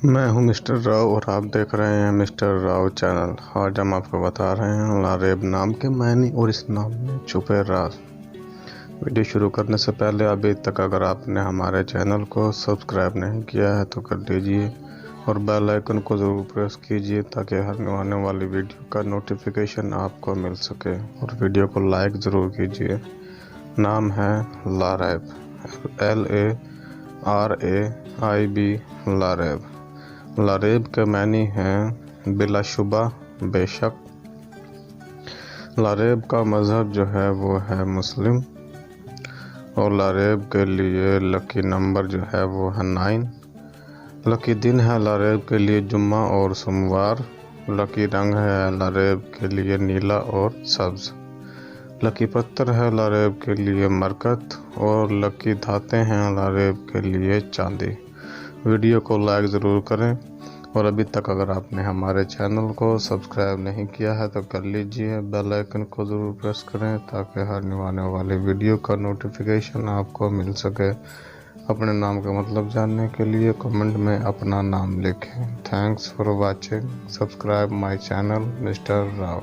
मैं हूं मिस्टर राव और आप देख रहे हैं मिस्टर राव चैनल। आज हम आपको बता रहे हैं लारेब नाम के मायने और इस नाम में छुपे राज। वीडियो शुरू करने से पहले अभी तक अगर आपने हमारे चैनल को सब्सक्राइब नहीं किया है तो कर दीजिए और बेल आइकन को ज़रूर प्रेस कीजिए ताकि हर आने वाली वीडियो का नोटिफिकेशन आपको मिल सके और वीडियो को लाइक ज़रूर कीजिए। नाम है लारेब, LARAIB, लारेब। लारेब के मानी हैं बिलाशुबा, बेशक। लारेब का मज़हब जो है वो है मुस्लिम और लारेब के लिए लकी नंबर जो है वो है 9। लकी दिन है लारेब के लिए जुम्मा और सोमवार। लकी रंग है लारेब के लिए नीला और सब्ज़। लकी पत्थर है लारेब के लिए मरकत और लकी धाते हैं लारेब के लिए चांदी। वीडियो को लाइक ज़रूर करें और अभी तक अगर आपने हमारे चैनल को सब्सक्राइब नहीं किया है तो कर लीजिए। बेल आइकन को ज़रूर प्रेस करें ताकि हर आने वाले वीडियो का नोटिफिकेशन आपको मिल सके। अपने नाम का मतलब जानने के लिए कमेंट में अपना नाम लिखें। Thanks for watching. Subscribe my channel mister Rao.